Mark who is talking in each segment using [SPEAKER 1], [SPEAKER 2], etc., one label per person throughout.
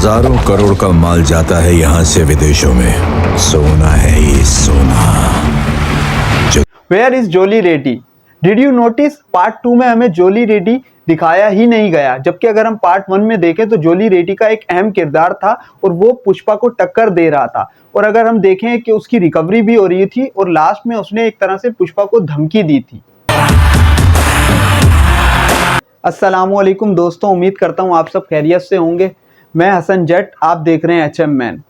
[SPEAKER 1] हजारों करोड़ का माल जाता है यहाँ से विदेशों में। सोना है ये सोना।
[SPEAKER 2] Where is Jolly Reddy? Did you notice part 2 में हमें जोली रेड्डी दिखाया ही नहीं गया, जबकि अगर हम पार्ट 1 में देखें तो जोली रेड्डी का एक अहम किरदार था और वो पुष्पा को टक्कर दे रहा था। और अगर हम देखें कि उसकी रिकवरी भी हो रही थी और लास्ट में उसने एक तरह से पुष्पा को धमकी दी थी। अस्सलामुअलैकुम दोस्तों, उम्मीद करता हूँ आप सब खैरियत से होंगे। मैं हसन जट, आप देख रहे हैं HM मैन।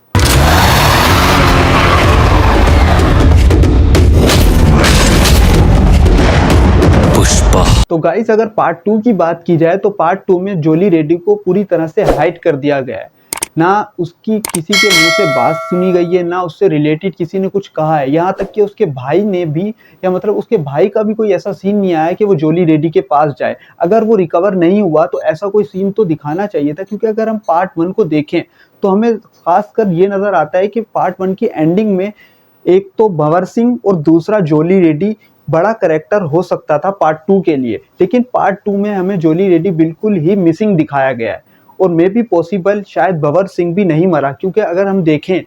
[SPEAKER 2] तो गाइस, अगर पार्ट 2 की बात की जाए तो पार्ट 2 में जोली रेड्डी को पूरी तरह से हाइड कर दिया गया है। ना उसकी किसी के मुंह से बात सुनी गई है, ना उससे रिलेटेड किसी ने कुछ कहा है। यहाँ तक कि उसके भाई ने भी, या मतलब उसके भाई का भी कोई ऐसा सीन नहीं आया कि वो जोली रेड्डी के पास जाए। अगर वो रिकवर नहीं हुआ तो ऐसा कोई सीन तो दिखाना चाहिए था, क्योंकि अगर हम पार्ट 1 को देखें तो हमें खासकर ये नज़र आता है कि पार्ट 1 की एंडिंग में एक तो भंवर सिंह और दूसरा जोली रेड्डी बड़ा करेक्टर हो सकता था पार्ट 2 के लिए, लेकिन पार्ट 2 में हमें जोली रेड्डी बिल्कुल ही मिसिंग दिखाया गया है। और मे बी पॉसिबल शायद भंवर सिंह भी नहीं मरा, क्योंकि अगर हम देखें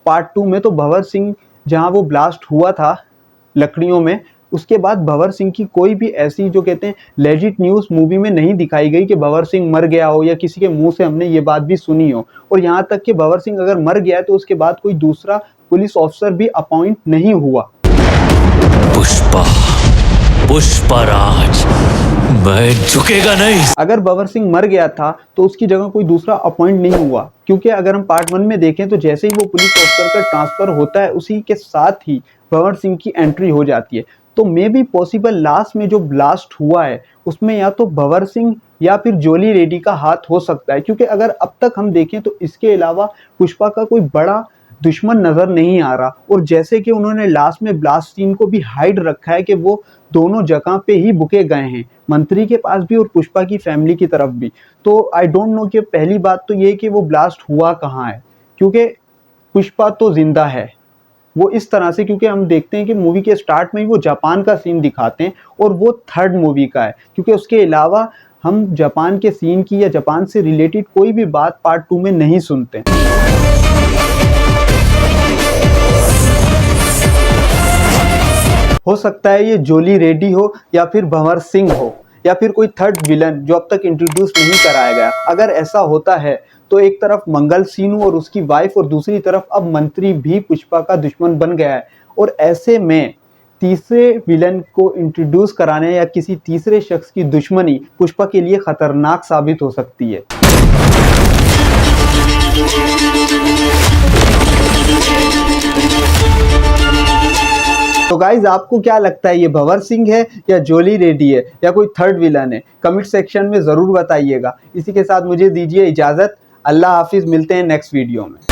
[SPEAKER 2] पार्ट 2 में तो भंवर सिंह जहां वो ब्लास्ट हुआ था लकड़ियों में, उसके बाद भंवर सिंह की कोई भी ऐसी जो कहते हैं लेजिट न्यूज़ मूवी में नहीं दिखाई गई कि भंवर सिंह मर गया हो, या किसी के मुंह से हमने ये बात भी सुनी हो। और यहाँ तक कि भंवर सिंह अगर मर गया तो उसके बाद कोई दूसरा पुलिस ऑफिसर भी अपॉइंट नहीं हुआ।
[SPEAKER 3] पुष्पराज, मैं झुकेगा नहीं।
[SPEAKER 2] अगर भंवर सिंह मर गया था तो उसकी जगह कोई दूसरा अपॉइंट नहीं हुआ, क्योंकि अगर हम पार्ट 1 में देखें तो जैसे ही वो पुलिस ऑफिसर का ट्रांसफर होता है उसी के साथ ही भंवर सिंह की एंट्री हो जाती है। तो मे बी पॉसिबल लास्ट में जो ब्लास्ट हुआ है उसमें या तो भंवर सिंह या फिर जोली रेड्डी का हाथ हो सकता है, क्योंकि अगर अब तक हम देखें तो इसके अलावा पुष्पा का कोई बड़ा दुश्मन नजर नहीं आ रहा। और जैसे कि उन्होंने लास्ट में ब्लास्ट सीन को भी हाइड रखा है कि वो दोनों जगह पे ही बुके गए हैं, मंत्री के पास भी और पुष्पा की फैमिली की तरफ भी। तो आई डोंट नो कि पहली बात तो ये कि वो ब्लास्ट हुआ कहाँ है, क्योंकि पुष्पा तो जिंदा है वो इस तरह से, क्योंकि हम देखते हैं कि मूवी के स्टार्ट में ही वो जापान का सीन दिखाते हैं और वो थर्ड मूवी का है, क्योंकि उसके अलावा हम जापान के सीन की या जापान से रिलेटेड कोई भी बात पार्ट 2 में नहीं सुनते। हो सकता है ये जोली रेड्डी हो या फिर भंवर सिंह हो या फिर कोई थर्ड विलन जो अब तक इंट्रोड्यूस नहीं कराया गया। अगर ऐसा होता है तो एक तरफ मंगल सीनू और उसकी वाइफ और दूसरी तरफ अब मंत्री भी पुष्पा का दुश्मन बन गया है, और ऐसे में तीसरे विलन को इंट्रोड्यूस कराने या किसी तीसरे शख्स की दुश्मनी पुष्पा के लिए खतरनाक साबित हो सकती है। तो गाइज, आपको क्या लगता है, ये भंवर सिंह है या जोली रेड्डी है या कोई थर्ड विलन है? कमेंट सेक्शन में ज़रूर बताइएगा। इसी के साथ मुझे दीजिए इजाज़त। अल्लाह हाफिज़, मिलते हैं नेक्स्ट वीडियो में।